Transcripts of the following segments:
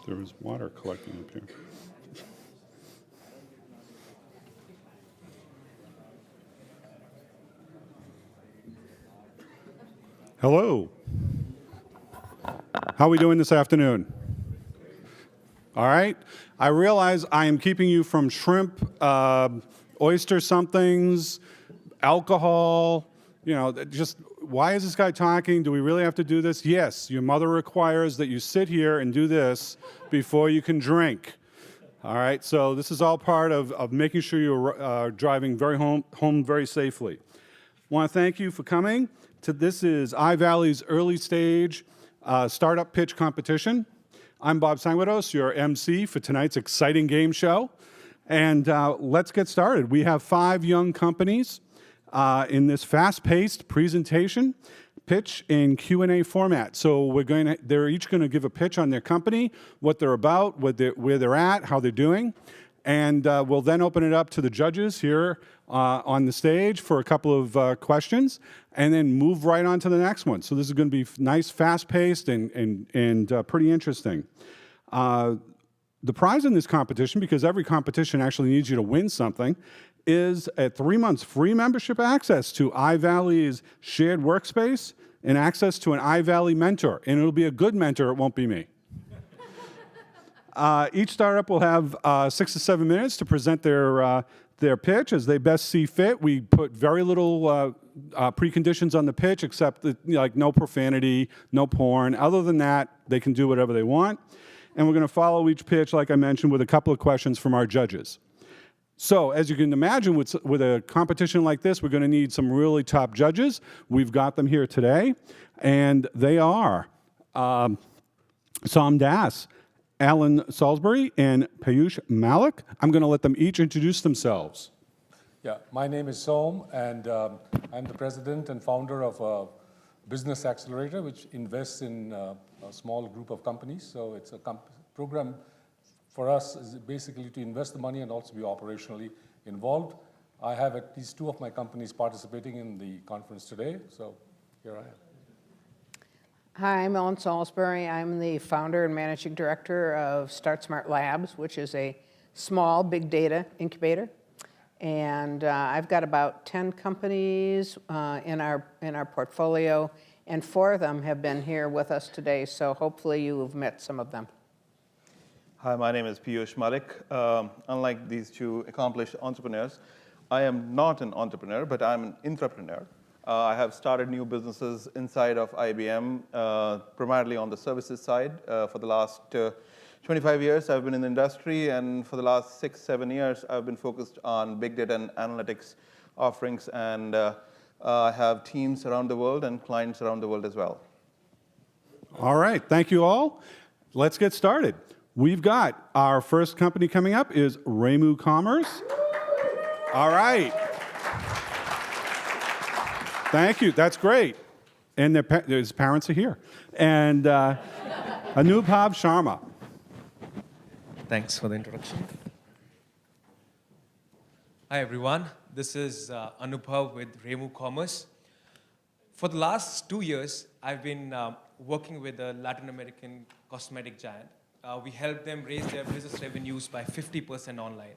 There was water collecting up here. Hello. How are we doing this afternoon? All right. I realize I am keeping you from shrimp, oyster somethings, alcohol, just why is this guy talking? Do we really have to do this? Yes, your mother requires that you sit here and do this before you can drink. All right, so this is all part of making sure you're driving home very safely. I want to thank you for coming. This is iValley's early stage startup pitch competition. I'm Bob Sanguedolce, your MC for tonight's exciting game show. And let's get started. We have 5 young companies in this fast-paced presentation, pitch in Q&A format. So they're each going to give a pitch on their company, what they're about, where they're at, how they're doing. And we'll then open it up to the judges here on the stage for a couple of questions, and then move right on to the next one. So this is going to be nice, fast-paced, and pretty interesting. The prize in this competition, because every competition actually needs you to win something, is a 3 months free membership access to iValley's shared workspace and access to an iValley mentor. And it'll be a good mentor, it won't be me. Each startup will have 6 to 7 minutes to present their pitch as they best see fit. We put very little preconditions on the pitch, except like no profanity, no porn. Other than that, they can do whatever they want. And we're going to follow each pitch, like I mentioned, with a couple of questions from our judges. So, as you can imagine, with a competition like this, we're going to need some really top judges. We've got them here today, and they are Sam Das, Alan Salisbury, and Piyush Malik. I'm going to let them each introduce themselves. Yeah, my name is Som, and I'm the president and founder of BizAccelearator, which invests in a small group of companies. So it's a program for us is basically to invest the money and also be operationally involved. I have at least 2 of my companies participating in the conference today, so here I am. Hi, I'm Ellen Salisbury. I'm the founder and managing director of StartSmartLabs, which is a small big data incubator. And I've got about 10 companies in our portfolio, and 4 of them have been here with us today, so hopefully you have met some of them. Hi, my name is Piyush Malik. Unlike these 2 accomplished entrepreneurs, I am not an entrepreneur, but I'm an intrapreneur. I have started new businesses inside of IBM, primarily on the services side. For the last 25 years, I've been in the industry, and for the last 6, 7 years, I've been focused on big data and analytics offerings, and I have teams around the world and clients around the world as well. All right, thank you all. Let's get started. We've got our first company coming up is Reimu Commerce. All right. Thank you. That's great. And his parents are here. And Anubhav Sharma. Thanks for the introduction. Hi, everyone. This is Anubhav with Reimu Commerce. For the last 2 years, I've been working with a Latin American cosmetic giant. We helped them raise their business revenues by 50% online.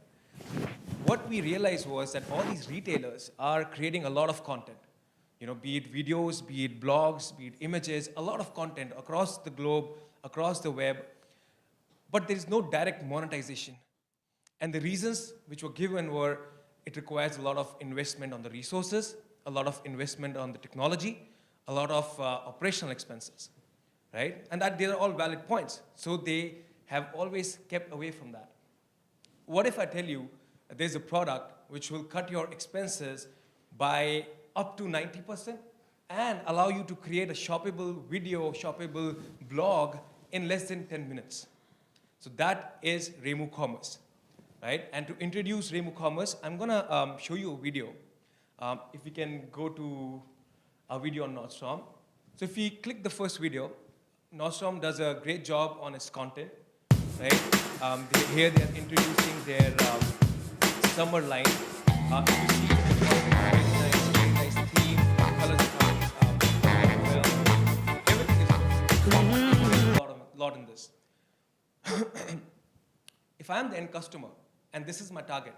What we realized was that all these retailers are creating a lot of content. Be it videos, be it blogs, be it images, a lot of content across the globe, across the web, but there is no direct monetization. And the reasons which were given were, it requires a lot of investment on the resources, a lot of investment on the technology, a lot of operational expenses. Right? And that they are all valid points. So they have always kept away from that. What if I tell you that there's a product which will cut your expenses by up to 90% and allow you to create a shoppable video, shoppable blog in less than 10 minutes? So that is Reimu Commerce. Right? And to introduce Reimu Commerce, I'm going to show you a video. If we can go to a video on Nordstrom. So if we click the first video, Nordstrom does a great job on its content, right? Here they're introducing their summer line. If you see very nice theme, colors are coming, well. Everything is good. There's a lot in this. What if I tell you that there's a product which will cut your expenses by up to 90% and allow you to create a shoppable video, shoppable blog in less than 10 minutes? So that is Reimu Commerce. If I'm the end customer and this is my target,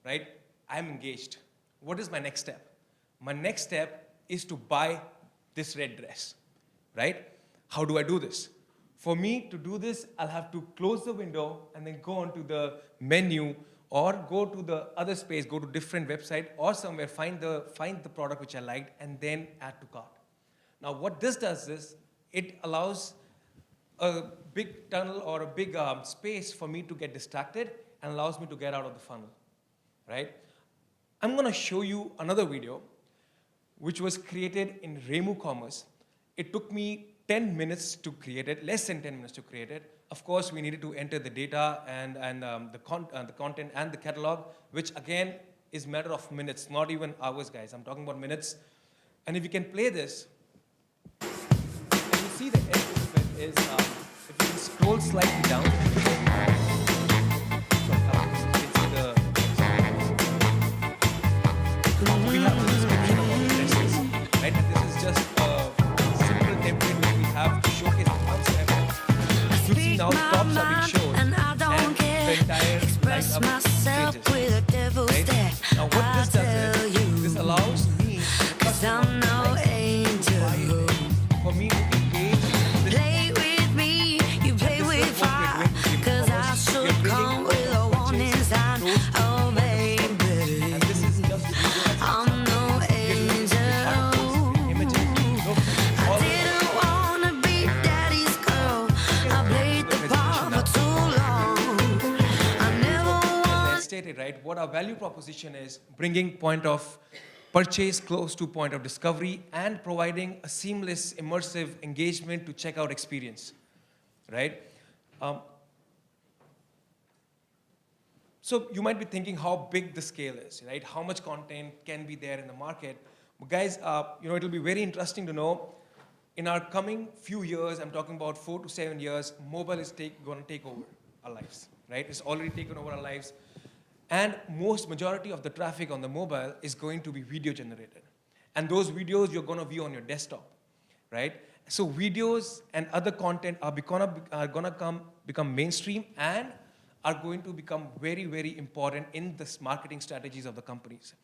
right? I'm engaged. What is my next step? My next step is to buy this red dress, right? How do I do this? For me to do this, I'll have to close the window and then go onto the menu or go to the other space, go to different website or somewhere, find the product which I liked and then add to cart. Now what this does is, it allows a big tunnel or a big space for me to get distracted and allows me to get out of the funnel, right? I'm gonna show you another video which was created in Reimu Commerce. It took me 10 minutes to create it, less than 10 minutes to create it. Of course, we needed to enter the data and the content and the catalog, which again is a matter of minutes, not even hours, guys. I'm talking about minutes. And if you can play this, and you see the end of it is, if you can scroll slightly down, we have a description of all the dresses, right? And this is just a simple template which we have to showcase the concept. You see now the tops are being shown and the entire lineup of pages, right? Now what this does is, this allows me, the customer, for me to engage in this. Play with me, you play with fire, 'cause I should come with a warning sign. Oh baby, And this is just I'm no angel. I didn't wanna be daddy's girl. I played the part for too long. I never As I stated, right, what our value proposition is, bringing point of purchase close to point of discovery and providing a seamless, immersive engagement to checkout experience, right? So you might be thinking how big the scale is, right? How much content can be there in the market? But guys, it'll be very interesting to know, in our coming few years, I'm talking about 4 to 7 years, mobile is going to take over our lives, right? It's already taken over our lives. And majority of the traffic on the mobile is going to be video generated. And those videos you're going to view on your desktop, right? So videos and other content are going to become mainstream and are going to become very, very important in the marketing strategies of the companies.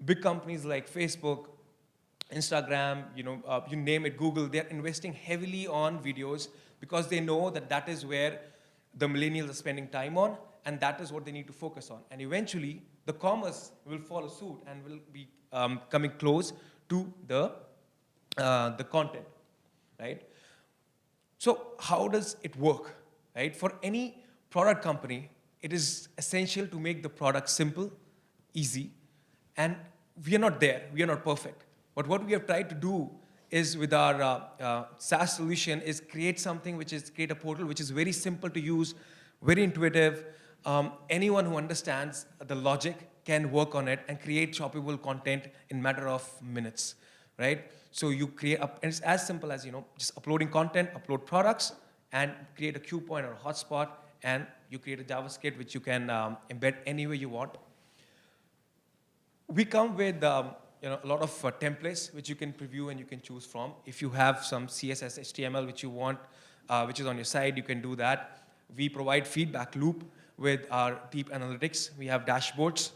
Big companies like Facebook, Instagram, you name it, Google, they're investing heavily on videos because they know that that is where the millennials are spending time on, and that is what they need to focus on. And eventually, the commerce will follow suit and will be coming close to the content, right? So how does it work, right? For any product company, it is essential to make the product simple, easy, and we are not there. We are not perfect. But what we have tried to do is, with our SaaS solution, is create a portal which is very simple to use, very intuitive. Anyone who understands the logic can work on it and create shoppable content in matter of minutes, right? So you create, and it's as simple as, just uploading content, upload products, and create a queue point or a hotspot, and you create a JavaScript which you can embed anywhere you want. We come with a lot of templates which you can preview and you can choose from. If you have some CSS, HTML which you want, which is on your side, you can do that. We provide feedback loop with our deep analytics. We have dashboards,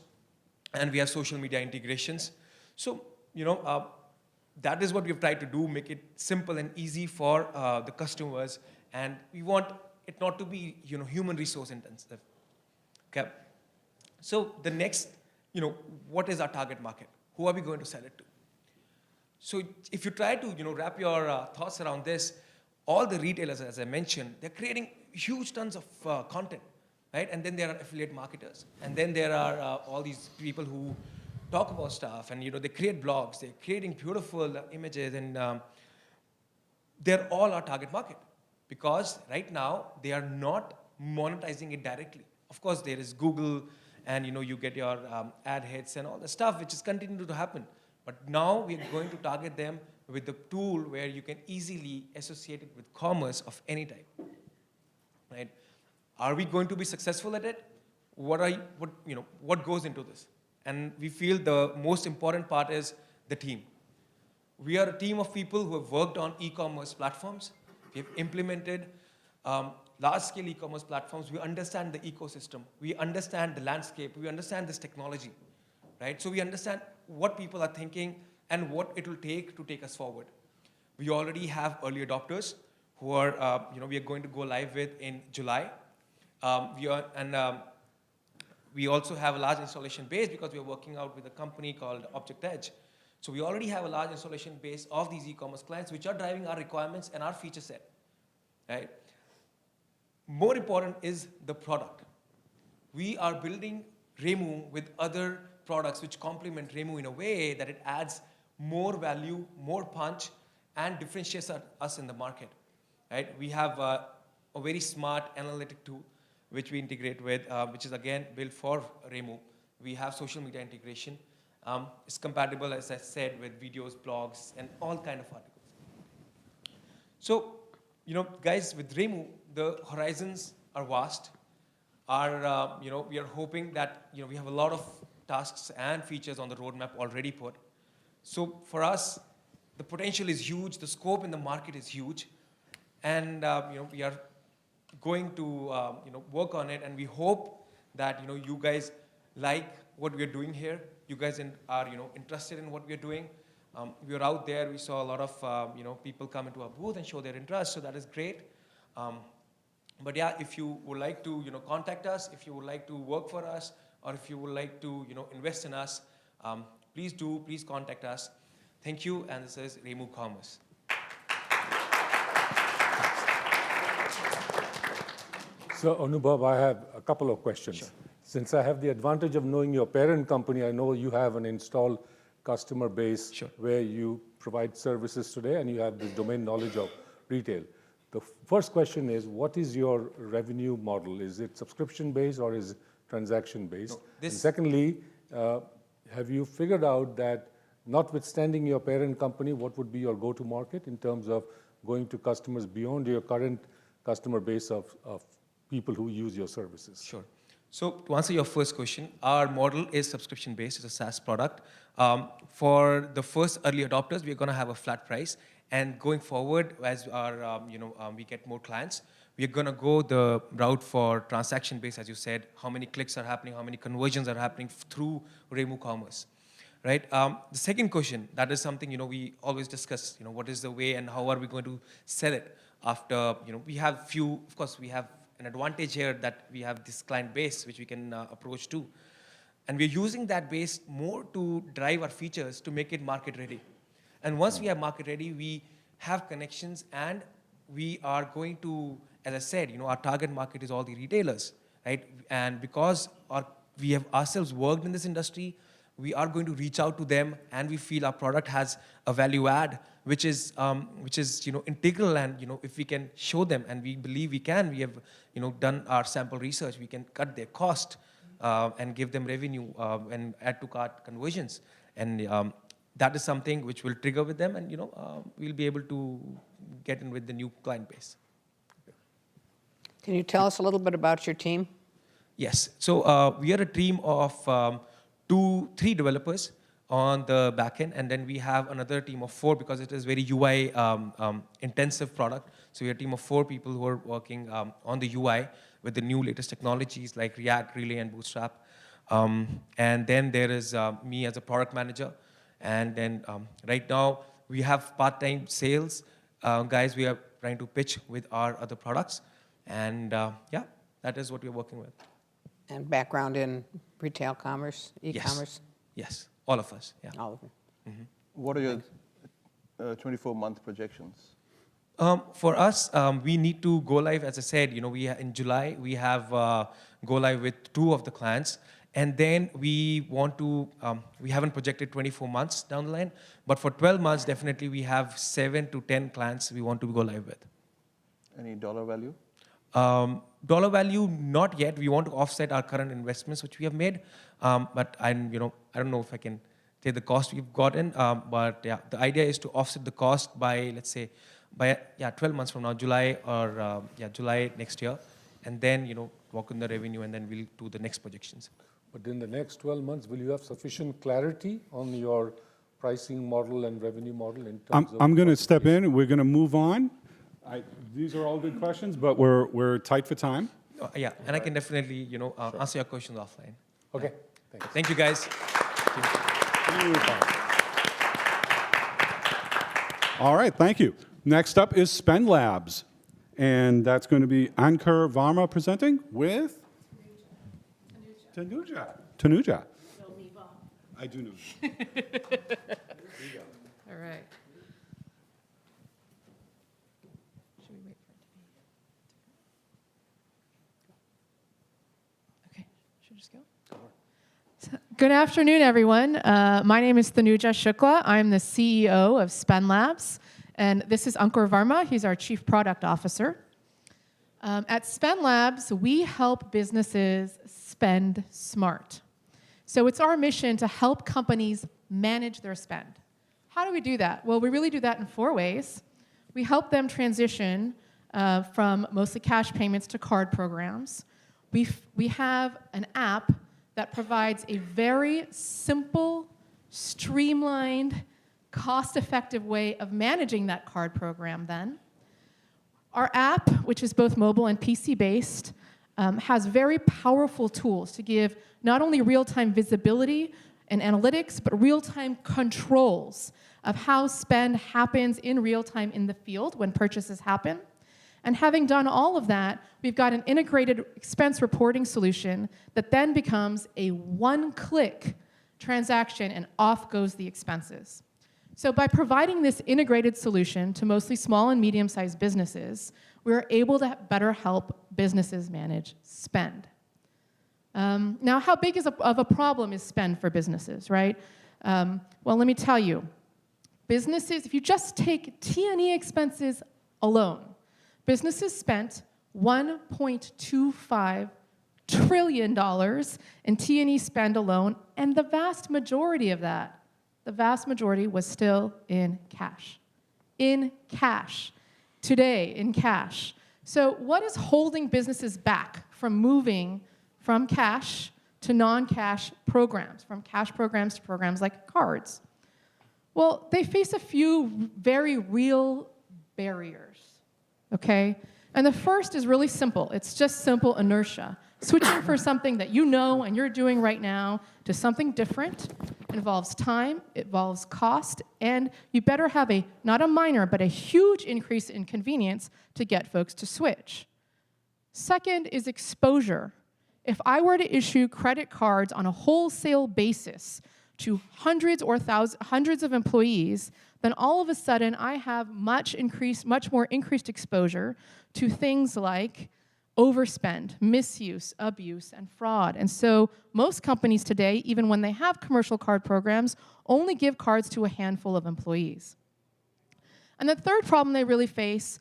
and we have social media integrations. So, that is what we've tried to do, make it simple and easy for the customers, and we want it not to be, human resource intensive. Okay. So the next, what is our target market? Who are we going to sell it to? So if you try to, wrap your thoughts around this, all the retailers, as I mentioned, they're creating huge tons of content, right? And then there are affiliate marketers. And then there are all these people who talk about stuff, and they create blogs, they're creating beautiful images, and they're all our target market. Because right now, they are not monetizing it directly. Of course, there is Google, and you get your ad hits and all the stuff, which is continuing to happen. But now we're going to target them with the tool where you can easily associate it with commerce of any type, right? Are we going to be successful at it? What goes into this? And we feel the most important part is the team. We are a team of people who have worked on e-commerce platforms. We have implemented large-scale e-commerce platforms, we understand the ecosystem, we understand the landscape, we understand this technology, right? So we understand what people are thinking and what it will take to take us forward. We already have early adopters who are, we are going to go live with in July. We also have a large installation base because we are working out with a company called Object Edge. So we already have a large installation base of these e-commerce clients which are driving our requirements and our feature set, right? More important is the product. We are building Reimu with other products which complement Reimu in a way that it adds more value, more punch, and differentiates us in the market, right? We have a very smart analytic tool which we integrate with, which is again built for Reimu. We have social media integration. It's compatible, as I said, with videos, blogs, and all kind of articles. So, guys, with Reimu, the horizons are vast. We are hoping that we have a lot of tasks and features on the roadmap already put. So for us, the potential is huge. The scope in the market is huge, and we are going to work on it. And we hope that you guys like what we are doing here. You guys are interested in what we are doing. We were out there. We saw a lot of people come into our booth and show their interest. So that is great. But yeah, if you would like to contact us, if you would like to work for us, or if you would like to invest in us, please contact us. Thank you, and this is Reimu Commerce. So, Anubhav, I have a couple of questions. Sure. Since I have the advantage of knowing your parent company, I know you have an installed customer base. Sure. Where you provide services today, and you have the domain knowledge of retail. The first question is, what is your revenue model? Is it subscription-based or is it transaction-based? No, And secondly, have you figured out that, notwithstanding your parent company, what would be your go-to-market in terms of going to customers beyond your current customer base of people who use your services? Sure. So to answer your first question, our model is subscription-based. It's a SaaS product. For the first early adopters, we're going to have a flat price. And going forward, as we get more clients, we're going to go the route for transaction-based, as you said, how many clicks are happening, how many conversions are happening through Reimu Commerce, right? The second question, that is something, we always discuss, what is the way and how are we going to sell it after, we have of course, we have an advantage here that we have this client base which we can approach to. And we're using that base more to drive our features to make it market ready. And once we are market ready, we have connections, and we are going to, as I said, our target market is all the retailers, right? And because we have ourselves worked in this industry, we are going to reach out to them, and we feel our product has a value add, which is integral. And if we can show them, and we believe we can, we have done our sample research, we can cut their cost and give them revenue and add to cart conversions, and that is something which will trigger with them, and we'll be able to get in with the new client base. Can you tell us a little bit about your team? Yes. So we are a team of 3 developers on the back end, and then we have another team of 4 because it is very UI intensive product. So we are a team of 4 people who are working on the UI with the new latest technologies like React, Relay, and Bootstrap. And then there is me as a product manager. And then right now we have part-time sales guys we are trying to pitch with our other products. And yeah, that is what we're working with. And background in retail commerce, e-commerce? Yes, all of us, yeah. All of them. Mm-hmm. What are your 24-month projections? For us, we need to go live, as I said, in July, we have go live with 2 of the clients. And then we want to, we haven't projected 24 months down the line, but for 12 months, definitely we have 7 to 10 clients we want to go live with. Any dollar value? Dollar value, not yet. We want to offset our current investments, which we have made. But I don't know if I can say the cost we've gotten. But yeah, the idea is to offset the cost by, let's say, 12 months from now, July or July next year, and then work on the revenue, and then we'll do the next projections. But in the next 12 months, will you have sufficient clarity on your pricing model and revenue model in terms of... I'm going to step in, and we're going to move on. These are all good questions, but we're tight for time. Yeah, and I can definitely, answer your questions offline. Okay, thanks. Thank you, guys. All right, thank you. Next up is SpendLabs, and that's going to be Uncor Varma presenting with Tanuja. Tanuja. I do know. All right. Should we wait for it to be? Okay, should we just go? Good afternoon, everyone. My name is Tanuja Shukla. I'm the CEO of SpendLabs, and this is Uncor Varma. He's our Chief Product Officer. At SpendLabs, we help businesses spend smart. So it's our mission to help companies manage their spend. How do we do that? Well, we really do that in 4 ways. We help them transition from mostly cash payments to card programs. We have an app that provides a very simple, streamlined, cost-effective way of managing that card program then. Our app, which is both mobile and PC-based, has very powerful tools to give not only real-time visibility and analytics, but real-time controls of how spend happens in real time in the field when purchases happen. And having done all of that, we've got an integrated expense reporting solution that then becomes a one-click transaction and off goes the expenses. So by providing this integrated solution to mostly small and medium-sized businesses, we're able to better help businesses manage spend. Now, how big of a problem is spend for businesses, right? Well, let me tell you. Businesses, if you just take T&E expenses alone, businesses spent $1.25 trillion in T&E spend alone, and the vast majority of that, was still in cash. In cash. Today, in cash. So what is holding businesses back from moving from cash to non-cash programs, from cash programs to programs like cards? Well, they face a few very real barriers, okay? And the first is really simple. It's just simple inertia. Switching for something that you know and you're doing right now to something different involves time, it involves cost, and you better have not a minor, but a huge increase in convenience to get folks to switch. Second is exposure. If I were to issue credit cards on a wholesale basis to hundreds of employees, then all of a sudden I have much more increased exposure to things like overspend, misuse, abuse, and fraud. And so most companies today, even when they have commercial card programs, only give cards to a handful of employees. And the third problem they really face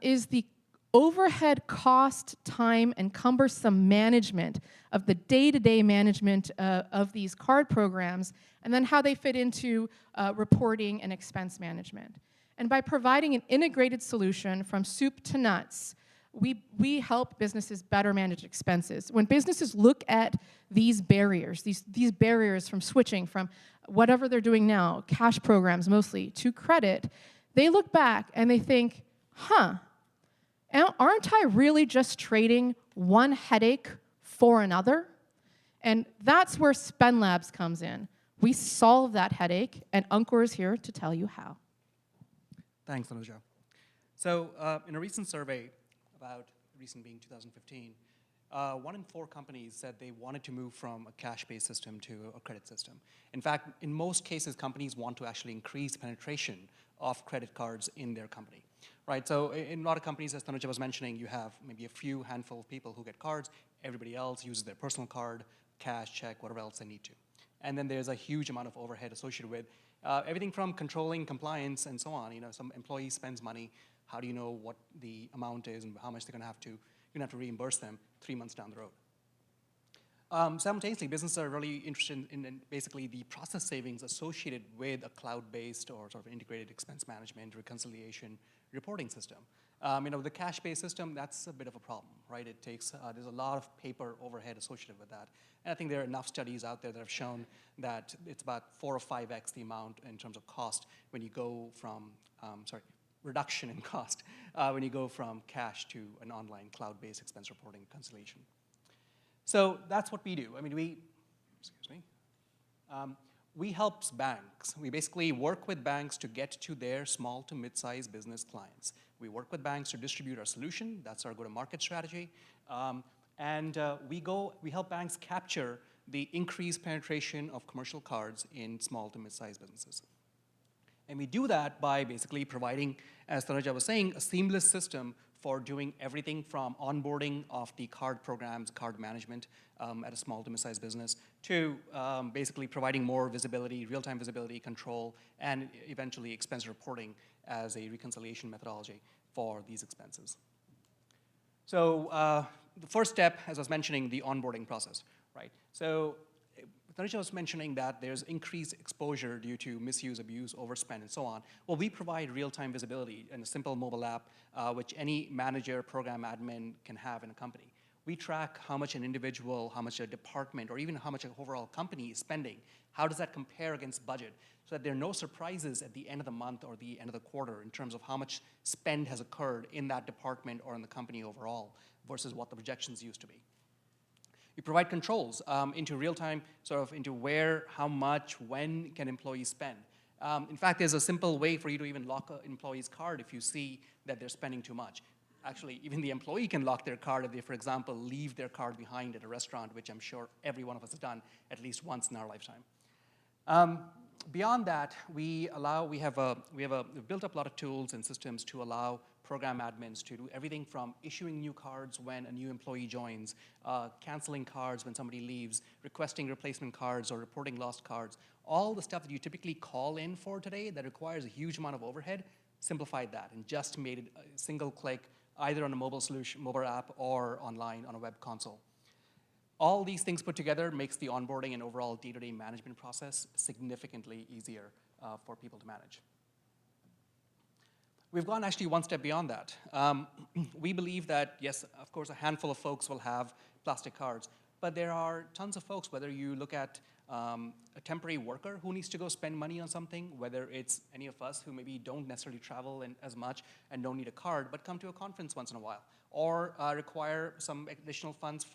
is the overhead cost, time, and cumbersome management of the day-to-day management of these card programs, and then how they fit into reporting and expense management. And by providing an integrated solution from soup to nuts, we help businesses better manage expenses. When businesses look at these barriers, these barriers from switching from whatever they're doing now, cash programs mostly, to credit, they look back and they think, aren't I really just trading one headache for another? And that's where SpendLabs comes in. We solve that headache, and Uncor is here to tell you how. Thanks, Tanuja. So in a recent survey, about recent being 2015, 1 in 4 companies said they wanted to move from a cash-based system to a credit system. In fact, in most cases, companies want to actually increase penetration of credit cards in their company. Right, so in a lot of companies, as Tanuja was mentioning, you have maybe a few handful of people who get cards. Everybody else uses their personal card, cash, check, whatever else they need to. And then there's a huge amount of overhead associated with everything from controlling compliance and so on. You know, some employee spends money. How do you know what the amount is and how much they're going to have to? You're going to have to reimburse them 3 months down the road. Simultaneously, businesses are really interested in basically the process savings associated with a cloud-based or sort of integrated expense management, reconciliation, reporting system. The cash-based system, that's a bit of a problem, right? It takes, there's a lot of paper overhead associated with that. And I think there are enough studies out there that have shown that it's about 4 or 5x the amount in terms of cost when you go from, reduction in cost when you go from cash to an online cloud-based expense reporting constellation. So that's what we do. I mean, we help banks. We basically work with banks to get to their small to mid-sized business clients. We work with banks to distribute our solution. That's our go-to-market strategy. We help banks capture the increased penetration of commercial cards in small to mid-sized businesses. And we do that by basically providing, as Tanuja was saying, a seamless system for doing everything from onboarding of the card programs, card management at a small to mid-sized business, to basically providing more visibility, real-time visibility, control, and eventually expense reporting as a reconciliation methodology for these expenses. So the first step, as I was mentioning, the onboarding process, right? So Tanuja was mentioning that there's increased exposure due to misuse, abuse, overspend, and so on. Well, we provide real-time visibility in a simple mobile app, which any manager, program admin can have in a company. We track how much an individual, how much a department, or even how much an overall company is spending. How does that compare against budget? So that there are no surprises at the end of the month or the end of the quarter in terms of how much spend has occurred in that department or in the company overall versus what the projections used to be. We provide controls into real time, sort of into where, how much, when can employees spend. In fact, there's a simple way for you to even lock an employee's card if you see that they're spending too much. Actually, even the employee can lock their card if they, for example, leave their card behind at a restaurant, which I'm sure every one of us has done at least once in our lifetime. Beyond that, we've built up a lot of tools and systems to allow program admins to do everything from issuing new cards when a new employee joins, canceling cards when somebody leaves, requesting replacement cards or reporting lost cards. All the stuff that you typically call in for today that requires a huge amount of overhead, simplified that and just made it a single click, either on a mobile solution, mobile app, or online on a web console. All these things put together makes the onboarding and overall day-to-day management process significantly easier for people to manage. We've gone actually one step beyond that. We believe that, yes, of course, a handful of folks will have plastic cards, but there are tons of folks, whether you look at a temporary worker who needs to go spend money on something, whether it's any of us who maybe don't necessarily travel as much and don't need a card, but come to a conference once in a while, or require some additional funds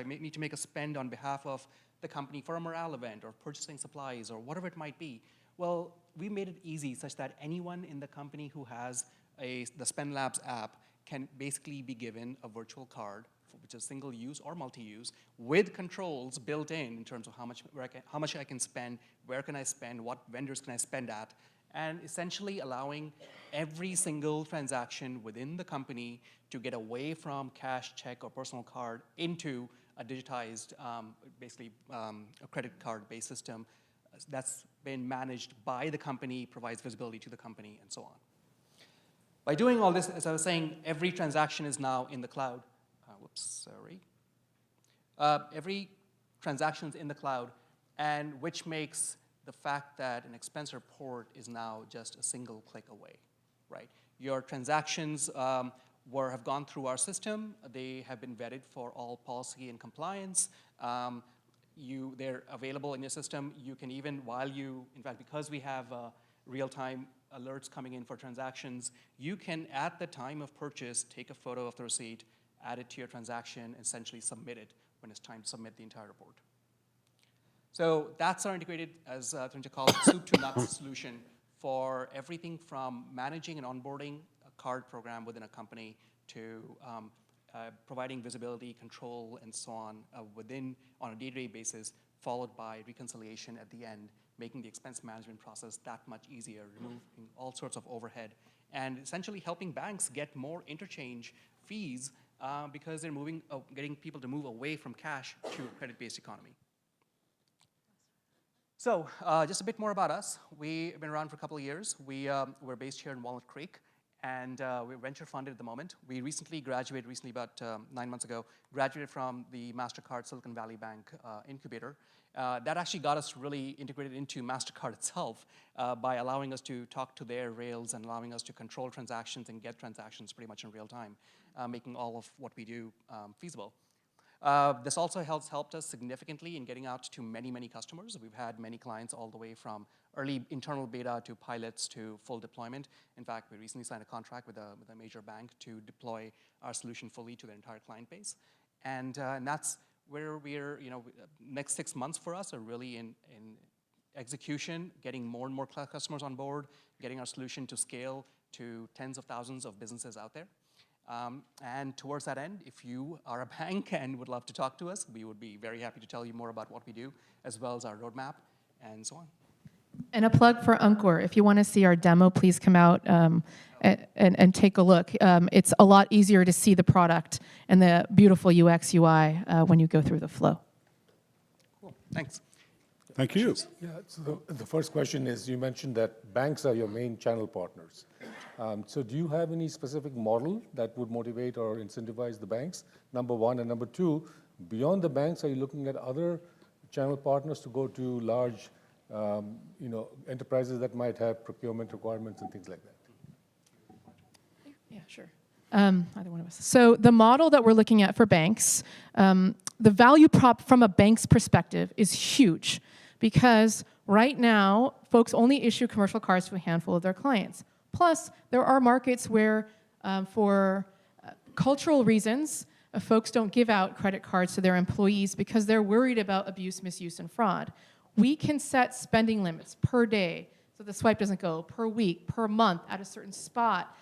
need to make a spend on behalf of the company for a morale event or purchasing supplies or whatever it might be. Well, we made it easy such that anyone in the company who has the SpendLabs app can basically be given a virtual card, which is single use or multi-use, with controls built in terms of how much I can spend, where can I spend, what vendors can I spend at, and essentially allowing every single transaction within the company to get away from cash, check, or personal card into a digitized, a credit card-based system that's been managed by the company, provides visibility to the company, and so on. By doing all this, as I was saying, every transaction is now in the cloud. Every transaction is in the cloud, and which makes the fact that an expense report is now just a single click away, right? Your transactions have gone through our system. They have been vetted for all policy and compliance. They're available in your system. You can even, in fact, because we have real-time alerts coming in for transactions, you can, at the time of purchase, take a photo of the receipt, add it to your transaction, and essentially submit it when it's time to submit the entire report. So that's our integrated, as Tanuja called it, soup to nuts solution for everything from managing and onboarding a card program within a company to providing visibility, control, and so on on a day-to-day basis, followed by reconciliation at the end, making the expense management process that much easier, removing all sorts of overhead, and essentially helping banks get more interchange fees because they're getting people to move away from cash to a credit-based economy. So just a bit more about us. We've been around for a couple of years. We're based here in Walnut Creek, and we're venture funded at the moment. We recently graduated, about 9 months ago, graduated from the MasterCard Silicon Valley Bank incubator. That actually got us really integrated into MasterCard itself by allowing us to talk to their rails and allowing us to control transactions and get transactions pretty much in real time, making all of what we do feasible. This also helped us significantly in getting out to many, many customers. We've had many clients all the way from early internal beta to pilots to full deployment. In fact, we recently signed a contract with a major bank to deploy our solution fully to their entire client base. And that's where we're, next 6 months for us are really in execution, getting more and more customers on board, getting our solution to scale to tens of thousands of businesses out there. And towards that end, if you are a bank and would love to talk to us, we would be very happy to tell you more about what we do, as well as our roadmap, and so on. And a plug for Uncor. If you want to see our demo, please come out and take a look. It's a lot easier to see the product and the beautiful UX UI when you go through the flow. Cool. Thanks. Thank you. Yeah, so the first question is, you mentioned that banks are your main channel partners. So do you have any specific model that would motivate or incentivize the banks, number one? And number two, beyond the banks, are you looking at other channel partners to go to large enterprises that might have procurement requirements and things like that? Yeah, sure. Either one of us. So the model that we're looking at for banks, the value prop from a bank's perspective is huge because right now, folks only issue commercial cards to a handful of their clients. Plus, there are markets where, for cultural reasons, folks don't give out credit cards to their employees because they're worried about abuse, misuse, and fraud. We can set spending limits per day, so the swipe doesn't go, per week, per month, at a certain spot,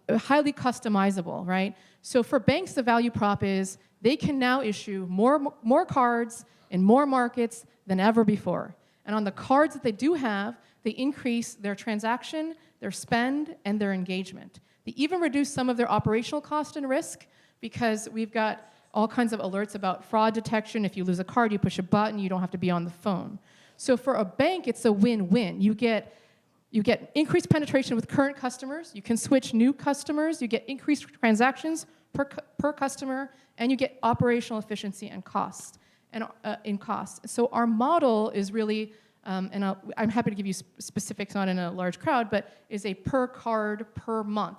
highly customizable, right? So for banks, the value prop is they can now issue more cards in more markets than ever before. And on the cards that they do have, they increase their transaction, their spend, and their engagement. They even reduce some of their operational cost and risk because we've got all kinds of alerts about fraud detection. If you lose a card, you push a button, you don't have to be on the phone. So for a bank, it's a win-win. You get increased penetration with current customers, you can switch new customers, you get increased transactions per customer, and you get operational efficiency and cost. In cost. So our model is really, and I'm happy to give you specifics on in a large crowd, but is a per card per month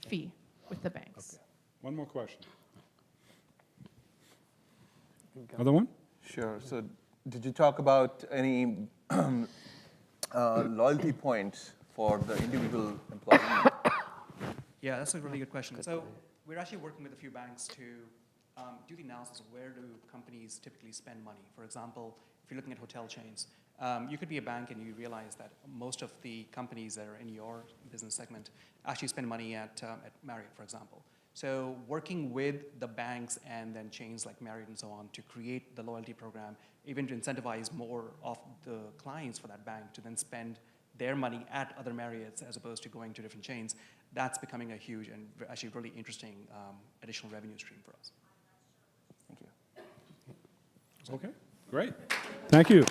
fee with the banks. Okay. One more question. Other one? Sure. So did you talk about any loyalty points for the individual employee? Yeah, that's a really good question. So we're actually working with a few banks to do the analysis of where do companies typically spend money. For example, if you're looking at hotel chains, you could be a bank and you realize that most of the companies that are in your business segment actually spend money at Marriott, for example. So working with the banks and then chains like Marriott and so on to create the loyalty program, even to incentivize more of the clients for that bank to then spend their money at other Marriotts as opposed to going to different chains, that's becoming a huge and actually really interesting additional revenue stream for us. Thank you. Okay, great. Thank you.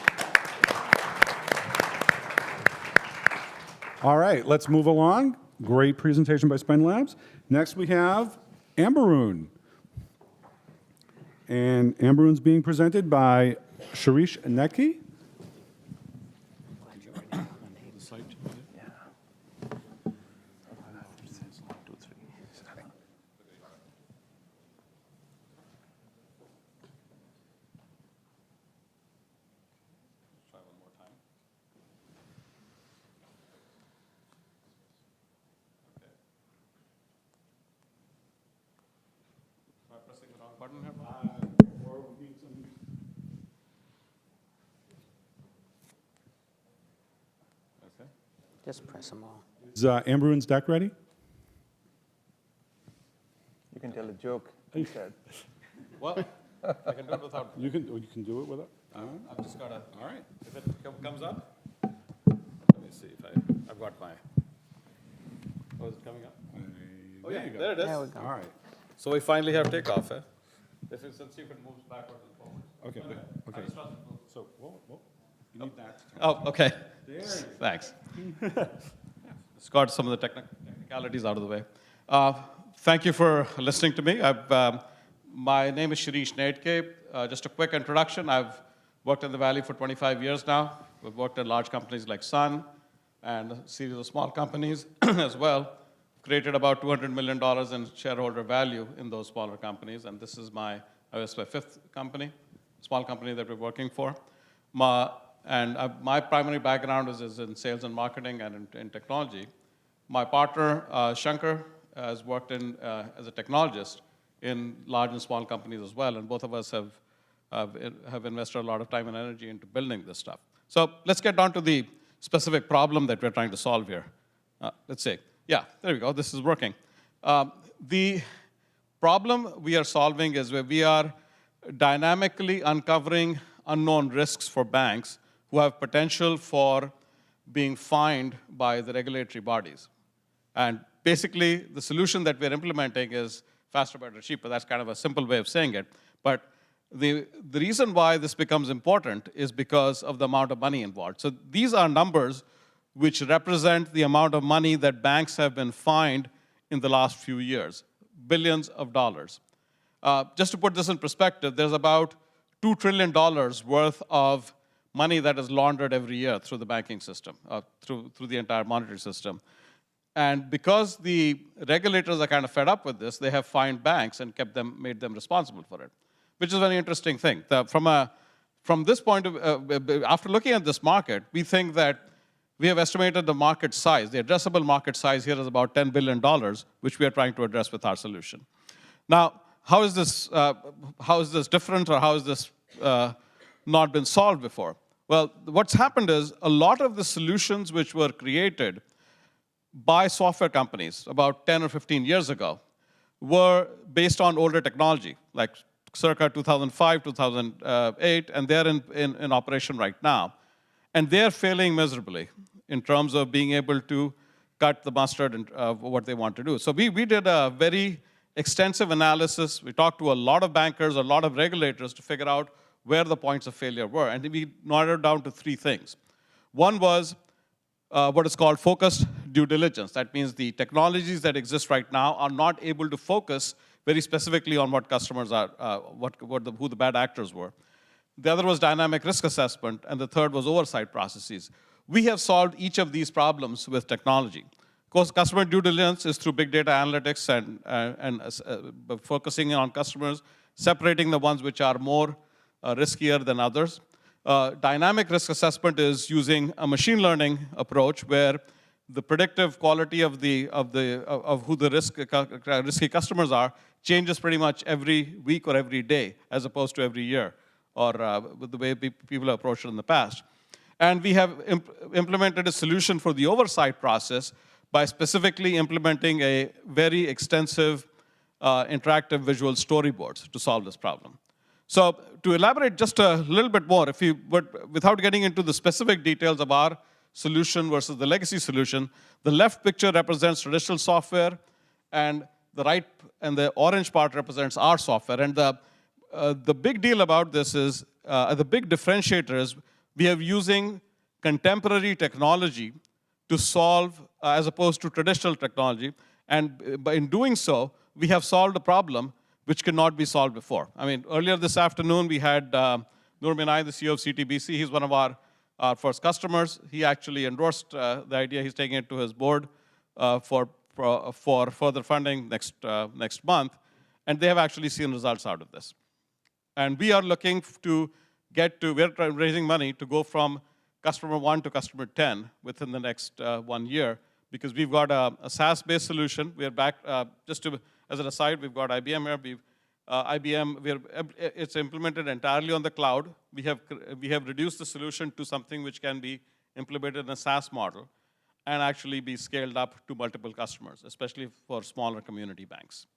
All right, let's move along. Great presentation by SpendLabs. Next we have Amberoon. And Amberoon's being presented by Shirish Neki. Just press them all. Is Amberoon's deck ready? You can tell a joke instead. Well, I can do it without. You can do it with it. I've just got to. All right. If it comes up, let me see if I've got my. Oh, is it coming up? Oh yeah, there it is. There we go. All right. So we finally have takeoff. This is, let's see if it moves backwards and forwards. Okay. Okay. I just want- So, whoa. You need that. Oh, okay. There you go. Thanks. It's got some of the technicalities out of the way. Thank you for listening to me. My name is Shirish Neki. Just a quick introduction. I've worked in the Valley for 25 years now. We've worked in large companies like Sun and a series of small companies as well. Created about $200 million in shareholder value in those smaller companies, and this is my was my 5th company, small company that we're working for. My primary background is in sales and marketing and in technology. My partner, Shankar, has worked as a technologist in large and small companies as well, and both of us have invested a lot of time and energy into building this stuff. So let's get down to the specific problem that we're trying to solve here. Let's see. Yeah, there we go. This is working. The problem we are solving is where we are dynamically uncovering unknown risks for banks who have potential for being fined by the regulatory bodies. And basically, the solution that we're implementing is faster, better, cheaper. That's kind of a simple way of saying it. But the reason why this becomes important is because of the amount of money involved. So these are numbers which represent the amount of money that banks have been fined in the last few years, billions of dollars. Just to put this in perspective, there's about $2 trillion worth of money that is laundered every year through the banking system, through the entire monetary system. And because the regulators are kind of fed up with this, they have fined banks and made them responsible for it, which is a very interesting thing. From this point of after looking at this market, we think that we have estimated the market size, the addressable market size here is about $10 billion, which we are trying to address with our solution. Now, how is this different, or how has this not been solved before? Well, what's happened is a lot of the solutions which were created by software companies about 10 or 15 years ago were based on older technology, like circa 2005, 2008, and they're in operation right now. And they're failing miserably in terms of being able to cut the mustard of what they want to do. So we did a very extensive analysis. We talked to a lot of bankers, a lot of regulators to figure out where the points of failure were. And we narrowed down to 3 things. One was what is called focused due diligence. That means the technologies that exist right now are not able to focus very specifically on what customers are, who the bad actors were. The other was dynamic risk assessment, and the third was oversight processes. We have solved each of these problems with technology. Of course, customer due diligence is through big data analytics and focusing on customers, separating the ones which are more riskier than others. Dynamic risk assessment is using a machine learning approach where the predictive quality of who the risky customers are changes pretty much every week or every day, as opposed to every year, or with the way people have approached it in the past. And we have implemented a solution for the oversight process by specifically implementing a very extensive interactive visual storyboards to solve this problem. So to elaborate just a little bit more, without getting into the specific details of our solution versus the legacy solution, the left picture represents traditional software, and the right and the orange part represents our software. And the big deal about this is, the big differentiator is we are using contemporary technology to solve, as opposed to traditional technology. And in doing so, we have solved a problem which cannot be solved before. I mean, earlier this afternoon, we had Nur Minai, the CEO of CTBC. He's one of our first customers. He actually endorsed the idea. He's taking it to his board for further funding next month. And they have actually seen results out of this. And we are looking to we're raising money to go from customer 1 to customer 10 within the next 1 year, because we've got a SaaS-based solution. We are back, as an aside, we've got IBM here. It's implemented entirely on the cloud. We have reduced the solution to something which can be implemented in a SaaS model and actually be scaled up to multiple customers, especially for smaller community banks.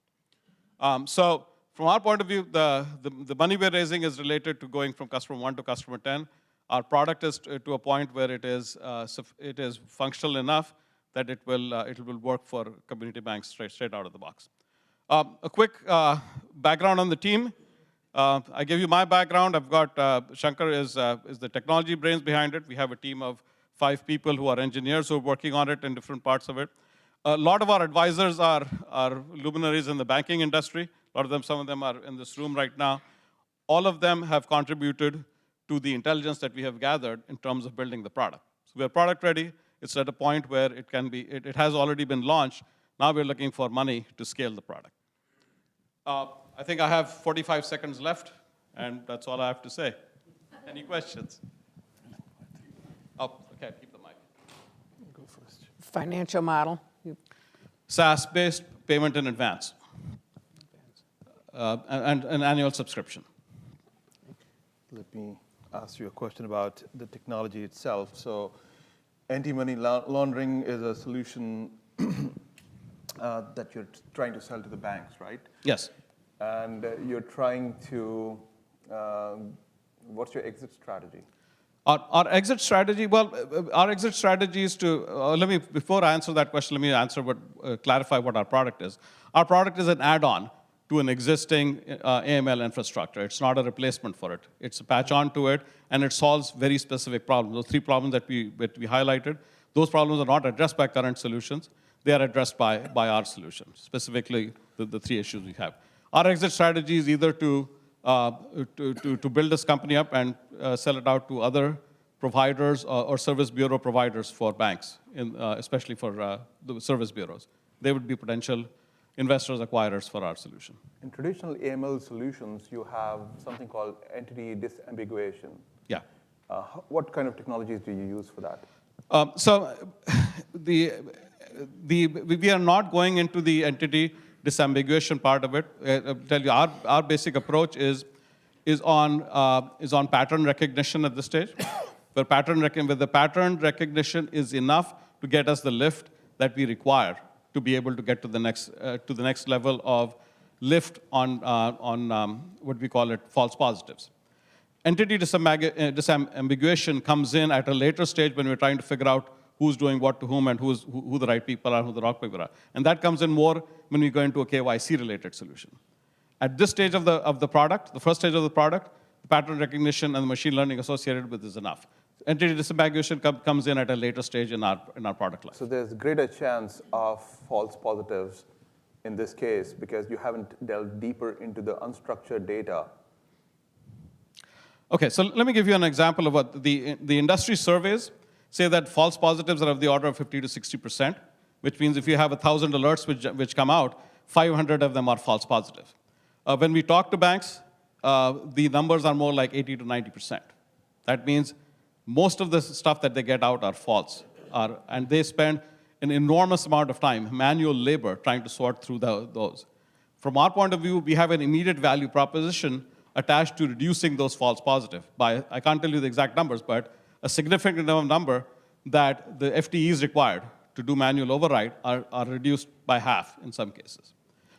So from our point of view, the money we're raising is related to going from customer 1 to customer 10. Our product is to a point where it is functional enough that it will work for community banks straight out of the box. A quick background on the team. I give you my background. I've got Shankar is the technology brains behind it. We have a team of 5 people who are engineers who are working on it in different parts of it. A lot of our advisors are luminaries in the banking industry. Some of them are in this room right now. All of them have contributed to the intelligence that we have gathered in terms of building the product. So we're product ready. It's at a point where it has already been launched. Now we're looking for money to scale the product. I think I have 45 seconds left, and that's all I have to say. Any questions? Oh, okay, keep the mic. Financial model. SaaS-based payment in advance, and an annual subscription. Let me ask you a question about the technology itself. So anti-money laundering is a solution that you're trying to sell to the banks, right? Yes. And you're trying to, what's your exit strategy? Our exit strategy, well, our exit strategy is to, before I answer that question, let me clarify what our product is. Our product is an add-on to an existing AML infrastructure. It's not a replacement for it. It's a patch on to it, and it solves very specific problems. Those 3 problems that we highlighted, those problems are not addressed by current solutions. They are addressed by our solution, specifically the 3 issues we have. Our exit strategy is either to build this company up and sell it out to other providers or service bureau providers for banks, especially for the service bureaus. They would be potential investors, acquirers for our solution. In traditional AML solutions, you have something called entity disambiguation. Yeah. What kind of technologies do you use for that? We are not going into the entity disambiguation part of it. I'll tell you, our basic approach is on pattern recognition at this stage. Where the pattern recognition is enough to get us the lift that we require to be able to get to the next level of lift on what we call it false positives. Entity disambiguation comes in at a later stage when we're trying to figure out who's doing what to whom and who the right people are, who the wrong people are. And that comes in more when we go into a KYC-related solution. At this stage of the product, the first stage of the product, the pattern recognition and the machine learning associated with is enough. Entity disambiguation comes in at a later stage in our product line. So there's greater chance of false positives in this case because you haven't delved deeper into the unstructured data. Okay, so let me give you an example of what the industry surveys say that false positives are of the order of 50 to 60%, which means if you have 1,000 alerts which come out, 500 of them are false positive. When we talk to banks, the numbers are more like 80 to 90%. That means most of the stuff that they get out are false, and they spend an enormous amount of time, manual labor, trying to sort through those. From our point of view, we have an immediate value proposition attached to reducing those false positive by, I can't tell you the exact numbers, but a significant number that the FTEs required to do manual override are reduced by half in some cases.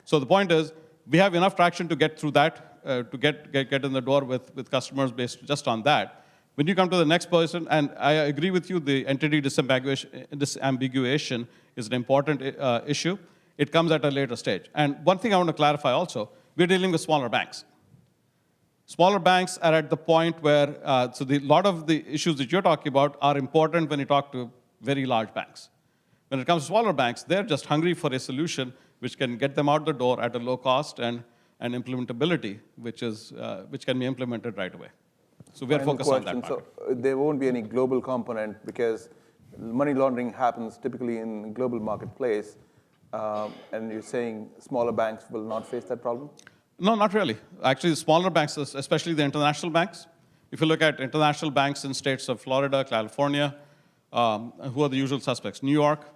So the point is, we have enough traction to get through that, to get in the door with customers based just on that. When you come to the next person, and I agree with you, the entity disambiguation is an important issue. It comes at a later stage. And one thing I want to clarify also, we're dealing with smaller banks. Smaller banks are at the point where, a lot of the issues that you're talking about are important when you talk to very large banks. When it comes to smaller banks, they're just hungry for a solution which can get them out the door at a low cost and implementability, which can be implemented right away. So we're focused on that part. So there won't be any global component because money laundering happens typically in global marketplace, and you're saying smaller banks will not face that problem? No, not really. Actually, the smaller banks, especially the international banks, if you look at international banks in states of Florida, California, who are the usual suspects? New York.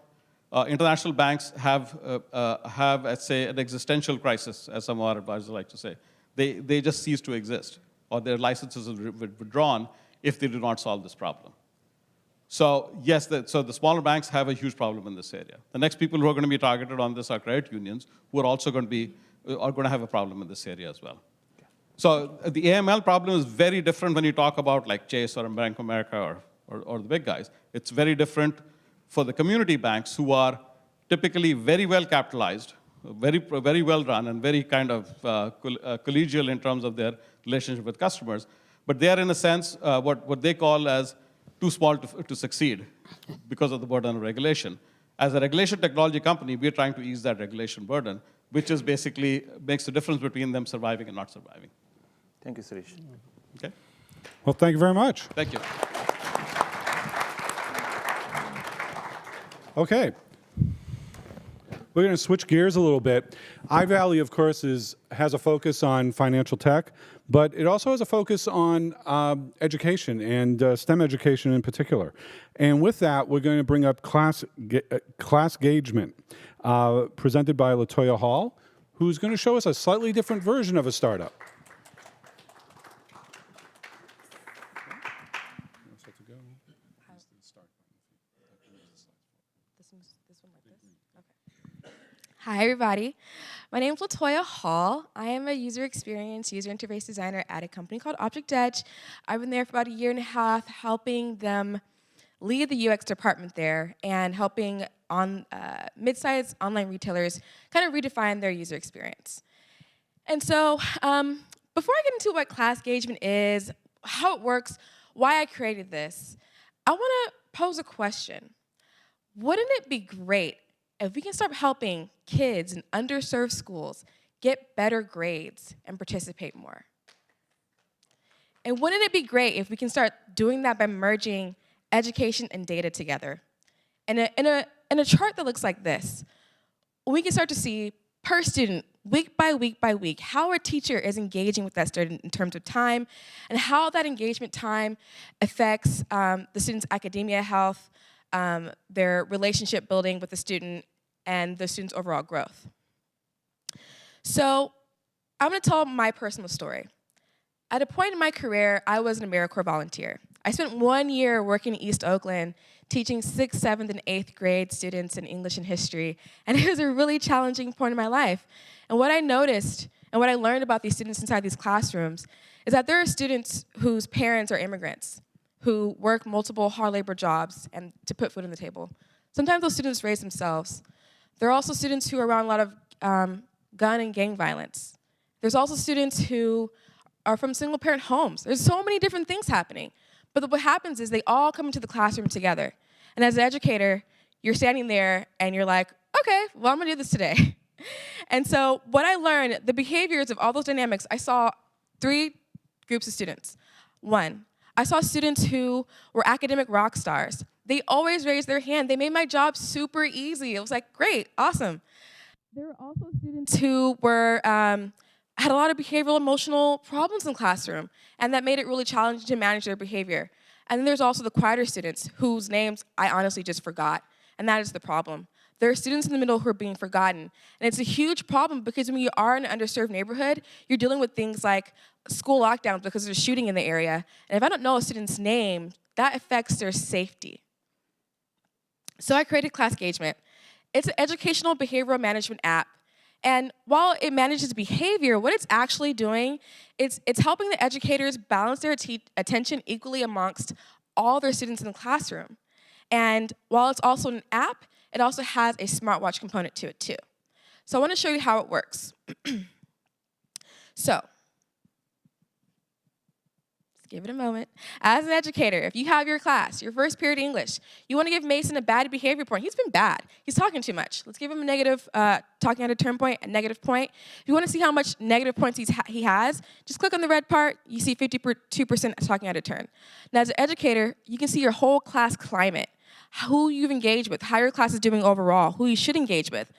International banks have, let's say, an existential crisis, as some of our advisors like to say. They just cease to exist, or their licenses are withdrawn if they do not solve this problem. So yes, so the smaller banks have a huge problem in this area. The next people who are going to be targeted on this are credit unions, who are also going to have a problem in this area as well. So the AML problem is very different when you talk about like Chase or Bank of America or the big guys. It's very different for the community banks who are typically very well capitalized, very well run, and very kind of collegial in terms of their relationship with customers. But they are, in a sense, what they call as too small to succeed because of the burden of regulation. As a regulation technology company, we're trying to ease that regulation burden, which is basically makes the difference between them surviving and not surviving. Thank you, Suresh. Okay? Well, thank you very much. Thank you. Okay. We're going to switch gears a little bit. iValley, of course, has a focus on financial tech, but it also has a focus on education and STEM education in particular. And with that, we're going to bring up Classgagement, presented by LaToya Hall, who's going to show us a slightly different version of a startup. Hi, everybody. My name is LaToya Hall. I am a user experience, user interface designer at a company called Object Edge. I've been there for about 1.5 years, helping them lead the UX department there and helping on mid-sized online retailers kind of redefine their user experience. And so before I get into what Classgagement is, how it works, why I created this, I want to pose a question. Wouldn't it be great if we can start helping kids in underserved schools get better grades and participate more? And wouldn't it be great if we can start doing that by merging education and data together? In a chart that looks like this, we can start to see per student, week by week by week, how a teacher is engaging with that student in terms of time and how that engagement time affects the student's academia health, their relationship building with the student, and the student's overall growth. So I'm going to tell my personal story. At a point in my career, I was an AmeriCorps volunteer. I spent 1 year working in East Oakland, teaching 6th, 7th, and 8th grade students in English and history, and it was a really challenging point in my life. And what I noticed and what I learned about these students inside these classrooms is that there are students whose parents are immigrants, who work multiple hard labor jobs and to put food on the table. Sometimes those students raise themselves. There are also students who are around a lot of gun and gang violence. There's also students who are from single-parent homes. There's so many different things happening. But what happens is they all come into the classroom together. And as an educator, you're standing there and you're like, okay, well, I'm gonna do this today. And so what I learned, the behaviors of all those dynamics, I saw 3 groups of students. 1, I saw students who were academic rock stars. They always raised their hand. They made my job super easy. It was like, great, awesome. There were also students who were, had a lot of behavioral emotional problems in the classroom, and that made it really challenging to manage their behavior. And then there's also the quieter students whose names I honestly just forgot, and that is the problem. There are students in the middle who are being forgotten, and it's a huge problem because when you are in an underserved neighborhood, you're dealing with things like school lockdowns because there's shooting in the area, and if I don't know a student's name, that affects their safety. So I created Classgagement. It's an educational behavioral management app. And while it manages behavior, what it's actually doing is it's helping the educators balance their attention equally amongst all their students in the classroom. And while it's also an app, it also has a smartwatch component to it too. So I want to show you how it works. So, give it a moment. As an educator, if you have your class, your first period English, you want to give Mason a bad behavior point. He's been bad. He's talking too much. Let's give him a negative, talking out of turn point, a negative point. If you want to see how much negative points he has, just click on the red part. You see 52% talking out of turn. Now, as an educator, you can see your whole class climate, who you've engaged with, how your class is doing overall, who you should engage with.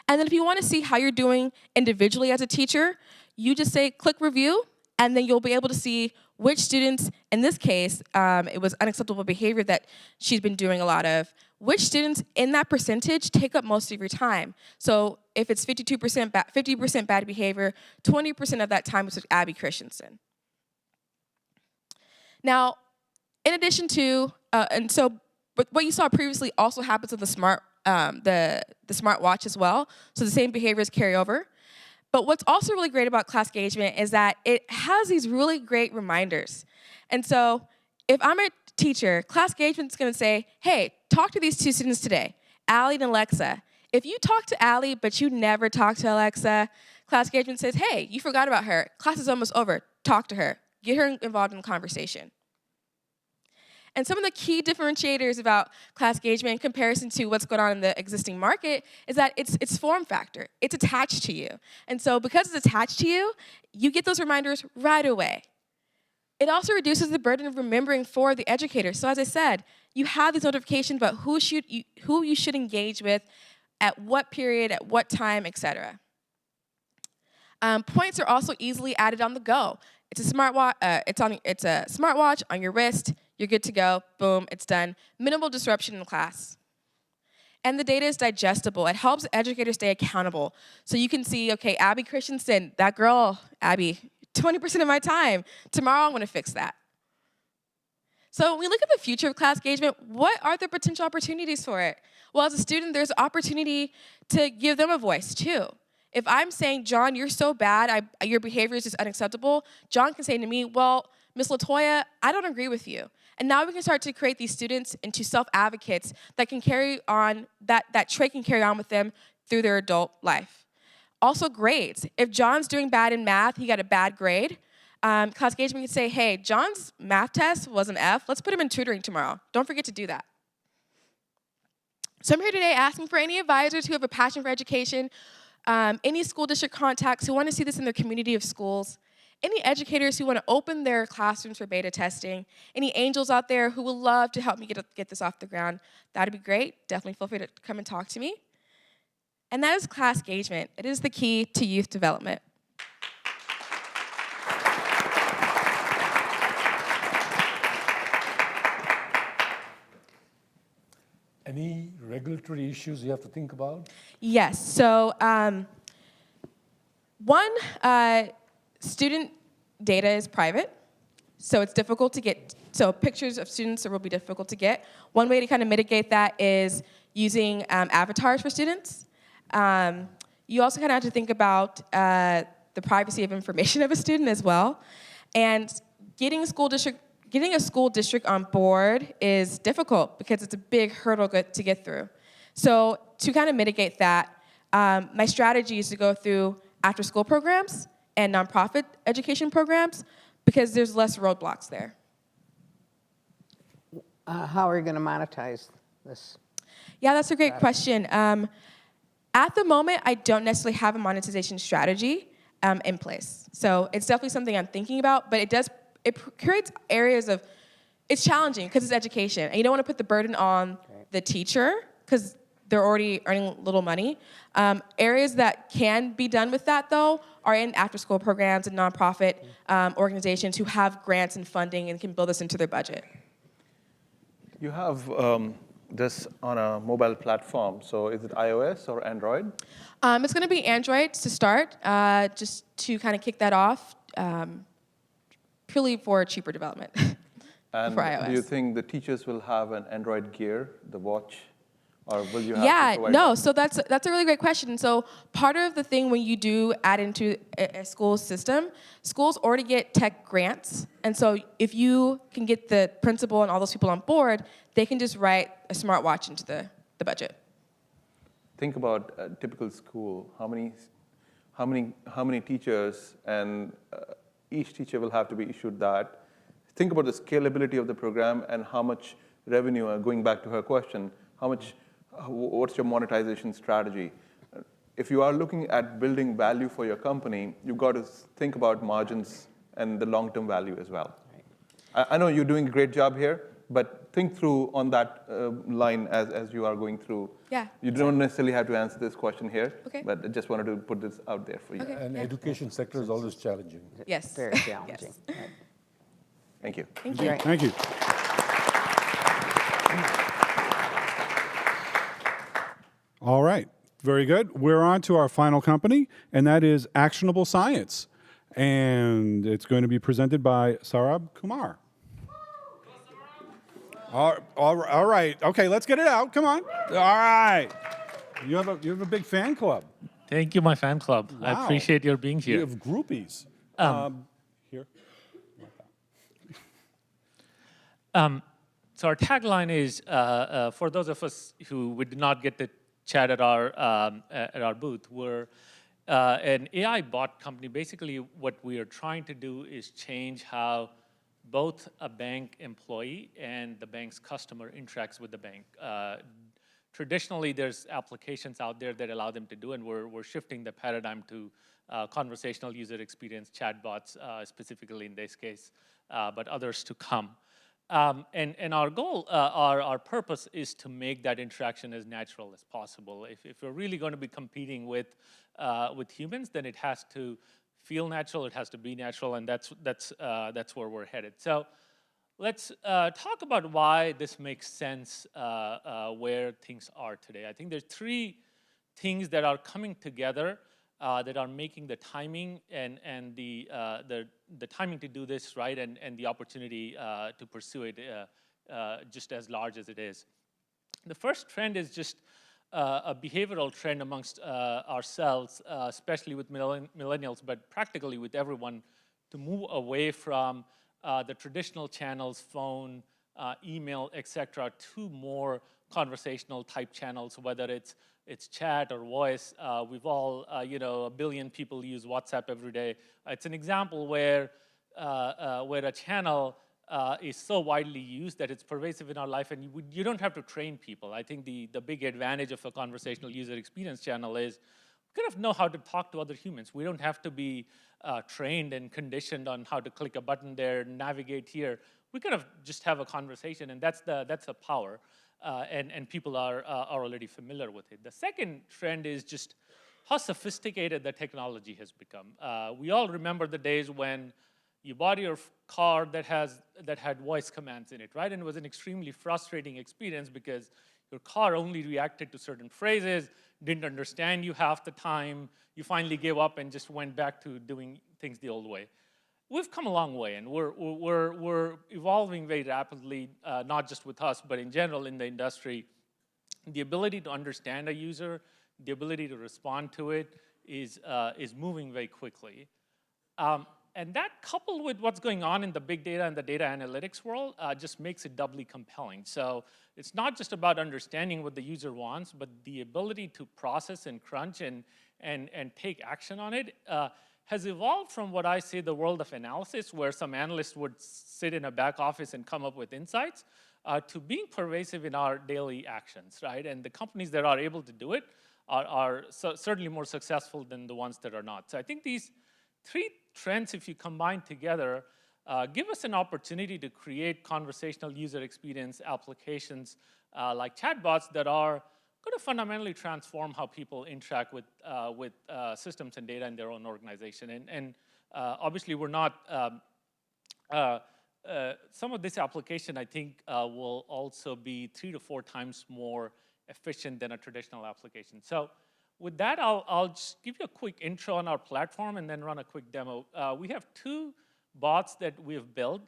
And then if you want to see how you're doing individually as a teacher, you just say click review, and then you'll be able to see which students, in this case, it was unacceptable behavior that she's been doing a lot of, which students in that percentage take up most of your time. So if it's 50% bad behavior, 20% of that time was with Abby Christensen. Now, in addition to, what you saw previously also happens with the smart watch as well, so the same behaviors carry over. But what's also really great about Classgagement is that it has these really great reminders. And so if I'm a teacher, Classgagement's going to say, hey, talk to these 2 students today, Allie and Alexa. If you talk to Allie, but you never talk to Alexa, Classgagement says, hey, you forgot about her. Class is almost over. Talk to her. Get her involved in the conversation. And some of the key differentiators about Classgagement in comparison to what's going on in the existing market is that it's form factor. It's attached to you. And so because it's attached to you, you get those reminders right away. It also reduces the burden of remembering for the educator. So as I said, you have these notifications about who you should engage with at what period, at what time, etc. Points are also easily added on the go. It's a it's a smartwatch on your wrist. You're good to go. Boom, it's done. Minimal disruption in the class. And the data is digestible. It helps educators stay accountable. So you can see, okay, Abby Christensen, that girl, Abby, 20% of my time. Tomorrow I'm going to fix that. So when we look at the future of Classgagement, what are the potential opportunities for it? Well, as a student, there's opportunity to give them a voice too. If I'm saying, John, you're so bad, your behavior is just unacceptable, John can say to me, well, Ms. Latoya, I don't agree with you. And now we can start to create these students into self-advocates that can carry on, that trait can carry on with them through their adult life. Also grades. If John's doing bad in math, he got a bad grade, Classgagement can say, hey, John's math test was an F, let's put him in tutoring tomorrow. Don't forget to do that. So I'm here today asking for any advisors who have a passion for education, any school district contacts who want to see this in their community of schools, any educators who want to open their classrooms for beta testing, any angels out there who would love to help me get this off the ground, that'd be great. Definitely feel free to come and talk to me. And that is Classgagement. It is the key to youth development. Any regulatory issues you have to think about? Yes, so one, student data is private, so it's difficult to get, so pictures of students will be difficult to get. One way to kind of mitigate that is using avatars for students. You also kind of have to think about the privacy of information of a student as well. And getting a school district on board is difficult because it's a big hurdle to get through. So to kind of mitigate that, my strategy is to go through after-school programs and nonprofit education programs because there's less roadblocks there. How are you going to monetize this? Yeah, that's a great question. At the moment, I don't necessarily have a monetization strategy in place. So it's definitely something I'm thinking about, but it creates areas of, it's challenging because it's education. And you don't want to put the burden on the teacher because they're already earning little money. Areas that can be done with that, though, are in after-school programs and nonprofit organizations who have grants and funding and can build this into their budget. You have this on a mobile platform. So is it iOS or Android? It's going to be Android to start, just to kind of kick that off, purely for cheaper development And for iOS. do you think the teachers will have an Android gear, the watch, or will you have to provide no, that? so that's a really great question. So part of the thing when you do add into a school system, schools already get tech grants. And so if you can get the principal and all those people on board, they can just write a smartwatch into the budget. Think about a typical school. How many teachers, and each teacher will have to be issued that. Think about the scalability of the program and how much revenue, going back to her question, what's your monetization strategy? If you are looking at building value for your company, you've got to think about margins and the long-term value as well. I know you're doing a great job here, but think through on that line as you are going through. Yeah. You don't necessarily have to answer this question here, Okay. but I just wanted to put this out there for you. Okay. And Yeah. education sector is always challenging. Yes. Very challenging. Yes. Thank you. Thank you. Thank you. All right, very good. We're on to our final company, and that is Actionable Science. And it's going to be presented by Saurabh Kumar. All right. Okay, let's get it out. Come on. All right. You have a big fan club. Thank you, my fan club. I Wow. appreciate your being You here. have groupies. Here. So our tagline is, for those of us who we did not get to chat at our booth, we're an AI bot company. Basically, what we are trying to do is change how both a bank employee and the bank's customer interacts with the bank. Traditionally, there's applications out there that allow them to do, and we're shifting the paradigm to conversational user experience chatbots, specifically in this case, but others to come. And our goal, our purpose is to make that interaction as natural as possible. If we're really going to be competing with humans, then it has to feel natural, it has to be natural, and that's where we're headed. So let's talk about why this makes sense where things are today. I think there's three things that are coming together that are making the timing and the timing to do this right and the opportunity to pursue it just as large as it is. The first trend is just a behavioral trend amongst ourselves, especially with millennials, but practically with everyone, to move away from the traditional channels, phone, email, etc., to more conversational type channels, whether it's chat or voice. We've all, 1 billion people use WhatsApp every day. It's an example where a channel is so widely used that it's pervasive in our life, and you don't have to train people. I think the big advantage of a conversational user experience channel is we kind of know how to talk to other humans. We don't have to be trained and conditioned on how to click a button there, navigate here. We kind of just have a conversation, and that's the power. And people are already familiar with it. The second trend is just how sophisticated the technology has become. We all remember the days when you bought your car that had voice commands in it, right? And it was an extremely frustrating experience because your car only reacted to certain phrases, didn't understand you half the time. You finally gave up and just went back to doing things the old way. We've come a long way, and we're evolving very rapidly, not just with us, but in general in the industry. The ability to understand a user, the ability to respond to it is moving very quickly. And that, coupled with what's going on in the big data and the data analytics world, just makes it doubly compelling. So it's not just about understanding what the user wants, but the ability to process and crunch and take action on it has evolved from what I say the world of analysis, where some analysts would sit in a back office and come up with insights, to being pervasive in our daily actions, right? And the companies that are able to do it are certainly more successful than the ones that are not. So I think these three trends, if you combine together, give us an opportunity to create conversational user experience applications like chatbots that are going to fundamentally transform how people interact with systems and data in their own organization. And obviously, we're not, some of this application, I think, will also be 3 to 4 times more efficient than a traditional application. So with that, I'll just give you a quick intro on our platform and then run a quick demo. We have 2 bots that we have built,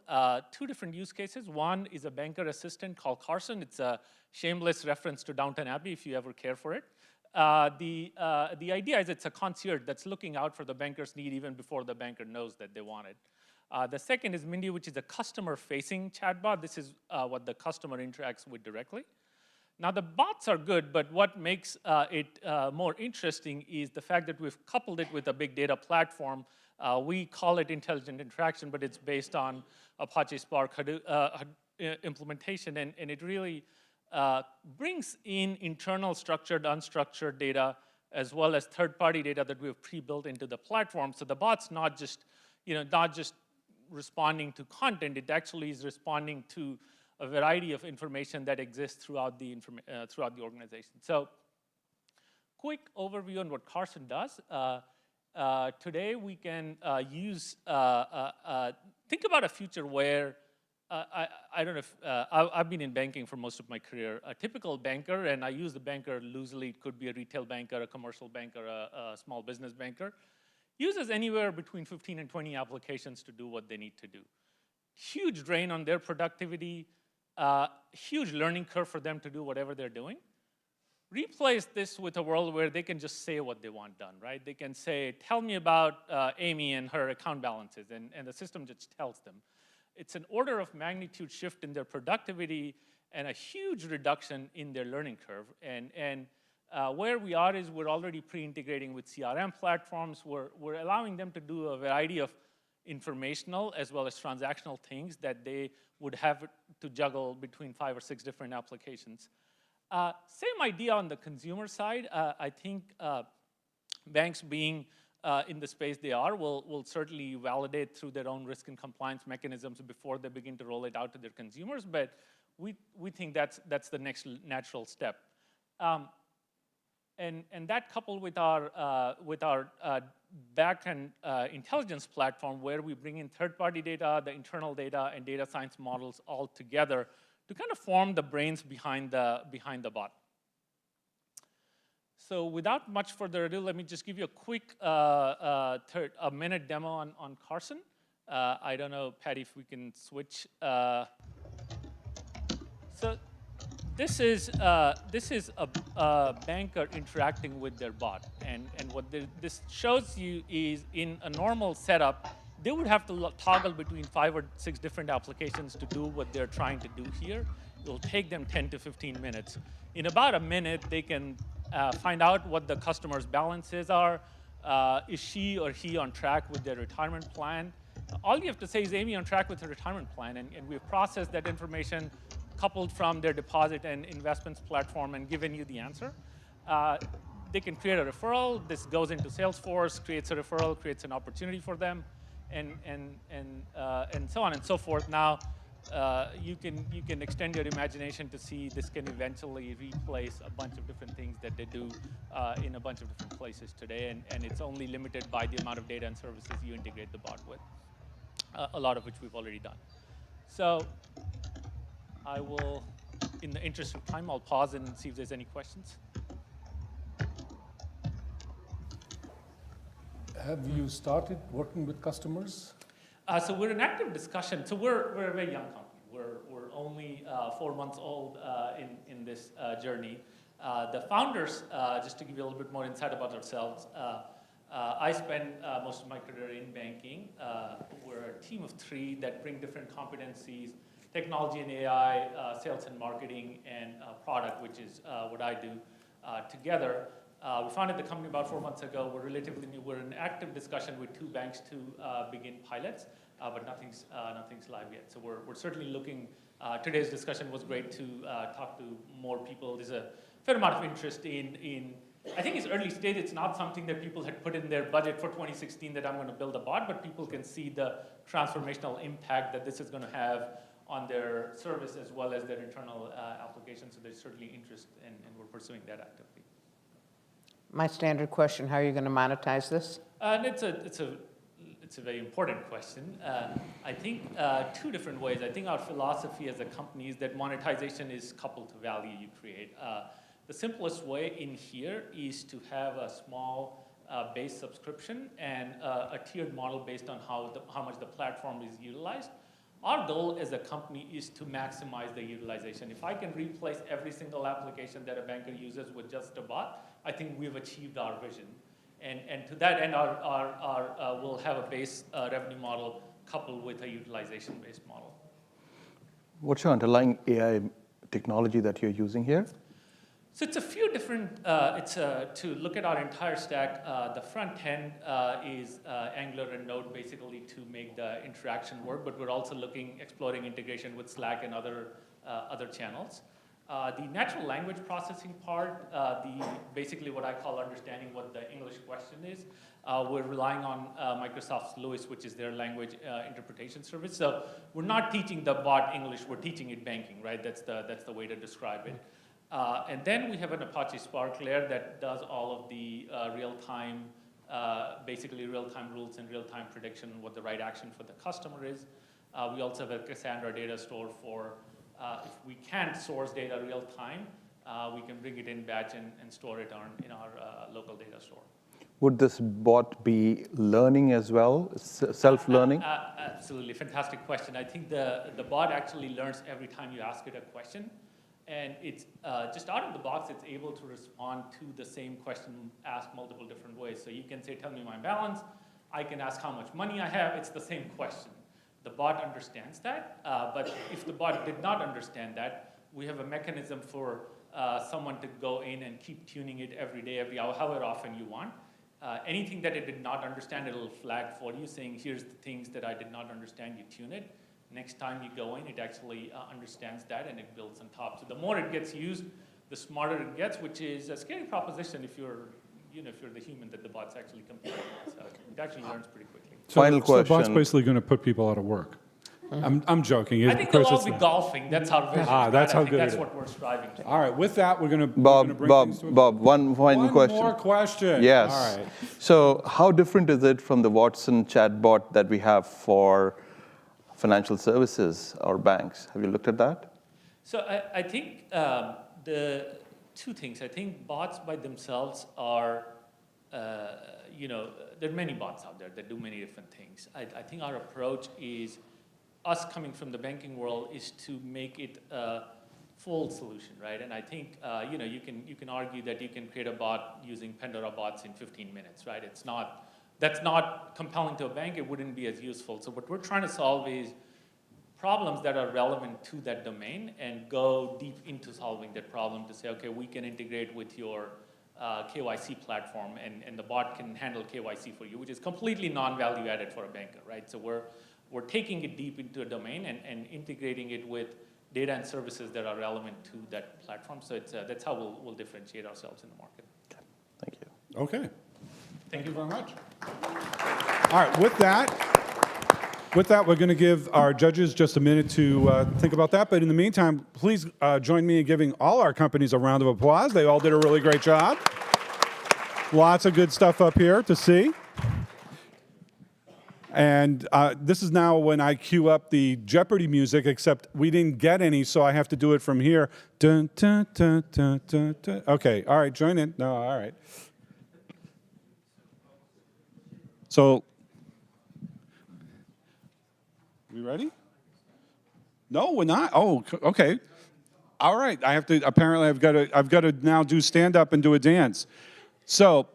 2 different use cases. One is a banker assistant called Carson. It's a shameless reference to Downton Abbey, if you ever care for it. The idea is it's a concierge that's looking out for the banker's need even before the banker knows that they want it. The second is Mindy, which is a customer-facing chatbot. This is what the customer interacts with directly. Now, the bots are good, but what makes it more interesting is the fact that we've coupled it with a big data platform. We call it intelligent interaction, but it's based on Apache Spark implementation, and it really brings in internal structured, unstructured data, as well as third-party data that we've pre-built into the platform. So the bot's not just responding to content; it actually is responding to a variety of information that exists throughout the organization. So, quick overview on what Carson does. Today we can think about a future where, I don't know if, I've been in banking for most of my career. A typical banker, and I use the banker loosely, it could be a retail banker, a commercial banker, a small business banker, uses anywhere between 15 and 20 applications to do what they need to do. Huge drain on their productivity, huge learning curve for them to do whatever they're doing. Replace this with a world where they can just say what they want done, right? They can say, tell me about Amy and her account balances, and the system just tells them. It's an order of magnitude shift in their productivity and a huge reduction in their learning curve. And where we are is we're already pre-integrating with CRM platforms. We're allowing them to do a variety of informational as well as transactional things that they would have to juggle between 5 or 6 different applications. Same idea on the consumer side. I think banks being in the space they are will certainly validate through their own risk and compliance mechanisms before they begin to roll it out to their consumers. But we think that's the next natural step. And that coupled with our back-end intelligence platform, where we bring in third-party data, the internal data, and data science models all together to kind of form the brains behind the bot. So without much further ado, let me just give you a quick minute demo on Carson. I don't know, Patty, if we can switch. So this is a banker interacting with their bot. And what this shows you is, in a normal setup, they would have to toggle between 5 or 6 different applications to do what they're trying to do here. It'll take them 10 to 15 minutes. In about a minute, they can find out what the customer's balances are. Is she or he on track with their retirement plan? All you have to say is, Amy on track with her retirement plan, and we've processed that information coupled from their deposit and investments platform and given you the answer. They can create a referral. This goes into Salesforce, creates a referral, creates an opportunity for them, and so on and so forth. Now, you can extend your imagination to see this can eventually replace a bunch of different things that they do in a bunch of different places today, and it's only limited by the amount of data and services you integrate the bot with, a lot of which we've already done. So I will, in the interest of time, I'll pause and see if there's any questions. Have you started working with customers? So we're in active discussion. So we're a very young company. We're only 4 months old in this journey. The founders, just to give you a little bit more insight about ourselves, I spent most of my career in banking. We're a team of 3 that bring different competencies: technology and AI, sales and marketing, and product, which is what I do, together. We founded the company about 4 months ago. We're relatively new. We're in active discussion with 2 banks to begin pilots, but nothing's live yet. So we're certainly looking. Today's discussion was great to talk to more people. There's a fair amount of interest in. I think it's early stage. It's not something that people had put in their budget for 2016 that I'm going to build a bot, but people can see the transformational impact that this is going to have on their service as well as their internal applications. So there's certainly interest, and we're pursuing that actively. My standard question, how are you going to monetize this? And it's a very important question. I think 2 different ways. I think our philosophy as a company is that monetization is coupled to value you create. The simplest way in here is to have a small base subscription and a tiered model based on how much the platform is utilized. Our goal as a company is to maximize the utilization. If I can replace every single application that a banker uses with just a bot, I think we've achieved our vision. And to that end, we'll have a base revenue model coupled with a utilization-based model. What's your underlying AI technology that you're using here? So it's a few different, to look at our entire stack, the front end is Angular and Node basically to make the interaction work, but we're also exploring integration with Slack and other channels. The natural language processing part, basically what I call understanding what the English question is, we're relying on Microsoft's Lewis, which is their language interpretation service. So we're not teaching the bot English, we're teaching it banking, right? That's the way to describe it. And then we have an Apache Spark layer that does all of the real-time, basically real-time rules and real-time prediction, what the right action for the customer is. We also have a Cassandra data store for, if we can't source data real-time, we can bring it in batch and store it in our local data store. Would this bot be learning as well, self-learning? Absolutely, fantastic question. I think the bot actually learns every time you ask it a question. And it's just out of the box, it's able to respond to the same question asked multiple different ways. So you can say, tell me my balance. I can ask how much money I have. It's the same question. The bot understands that. But if the bot did not understand that, we have a mechanism for someone to go in and keep tuning it every day, every hour, however often you want. Anything that it did not understand, it'll flag for you, saying, here's the things that I did not understand, you tune it. Next time you go in, it actually understands that and it builds on top. So the more it gets used, the smarter it gets, which is a scary proposition if you're if you're the human that the bot's actually competing with. So it actually learns pretty quickly. Final So the bot's question. basically going to put people out of work. I'm joking. I think they'll all be golfing. That's our vision. that's right? how I think good that's it what we're striving to. All right, with that, we're going to Bob, one final question. One more question. Yes. All right. So how different is it from the Watson chatbot that we have for financial services or banks? Have you looked at that? So I think the two things. I think bots by themselves are, there are many bots out there that do many different things. I think our approach is, us coming from the banking world, is to make it a full solution, right? And I think you can argue that you can create a bot using Pandora bots in 15 minutes, right? That's not compelling to a bank. It wouldn't be as useful. So what we're trying to solve is problems that are relevant to that domain and go deep into solving that problem to say, okay, we can integrate with your KYC platform, and the bot can handle KYC for you, which is completely non-value added for a banker, right? So we're taking it deep into a domain and integrating it with data and services that are relevant to that platform. So that's how we'll differentiate ourselves in the market. Thank you. Okay. Thank you very much. All right, with that, we're going to give our judges just a minute to think about that. But in the meantime, please join me in giving all our companies a round of applause. They all did a really great job. Lots of good stuff up here to see. And this is now when I cue up the Jeopardy music, except we didn't get any, so I have to do it from here. Dun, dun, dun, dun, dun, dun. Okay, all right, join in. No, all right. So, we ready? No, we're not. Oh, okay. All right. Apparently, I've got to now do stand up and do a dance. So,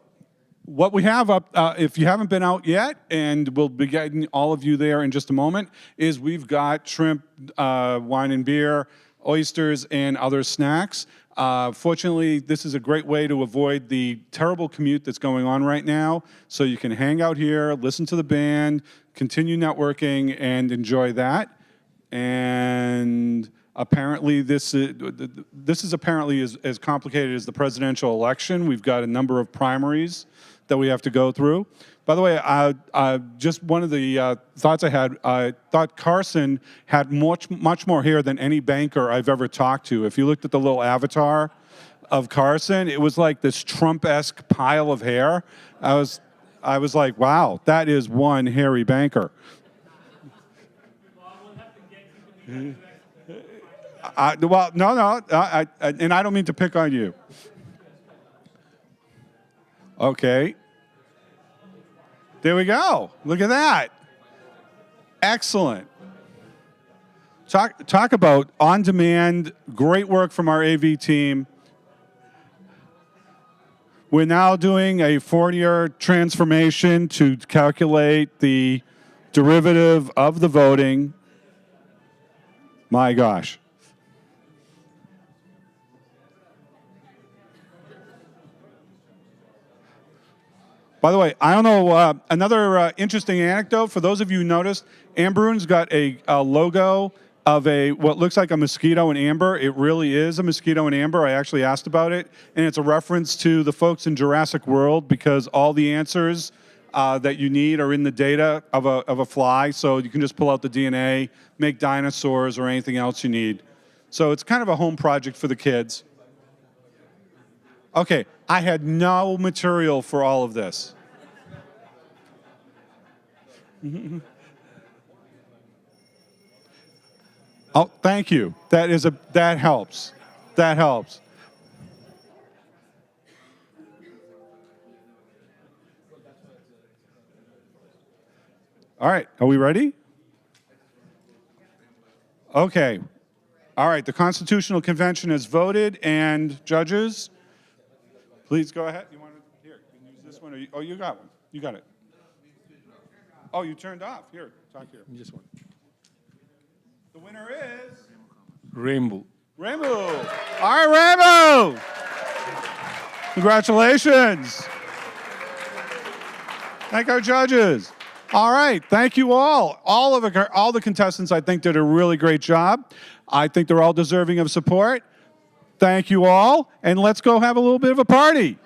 what we have up, if you haven't been out yet, and we'll be getting all of you there in just a moment, is we've got shrimp, wine and beer, oysters, and other snacks. Fortunately, this is a great way to avoid the terrible commute that's going on right now. So you can hang out here, listen to the band, continue networking, and enjoy that. And apparently, this is apparently as complicated as the presidential election. We've got a number of primaries that we have to go through. By the way, just one of the thoughts I had, I thought Carson had much more hair than any banker I've ever talked to. If you looked at the little avatar of Carson, it was like this Trump-esque pile of hair. I was like, wow, that is one hairy banker. Well, no, and I don't mean to pick on you. Okay. There we go. Look at that. Excellent. Talk about on-demand, great work from our AV team. We're now doing a Fourier transformation to calculate the derivative of the voting. My gosh. By the way, I don't know, another interesting anecdote, for those of you who noticed, Amberoon's got a logo of what looks like a mosquito in amber. It really is a mosquito in amber. I actually asked about it, and it's a reference to the folks in Jurassic World, because all the answers that you need are in the data of a fly, so you can just pull out the DNA, make dinosaurs or anything else you need. So it's kind of a home project for the kids. Okay, I had no material for all of this. Oh, thank you. That helps. That helps. All right, are we ready? Okay. All right, the Constitutional Convention has voted, and judges, please go ahead. You want to, here, you can use this one, or you got one. You got it. Oh, you turned off. Here, talk here. Just one. The winner is Reimu. Reimu. All right, Reimu. Congratulations. Thank our judges. All right, thank you all. All the contestants, I think, did a really great job. I think they're all deserving of support. Thank you all, and let's go have a little bit of a party.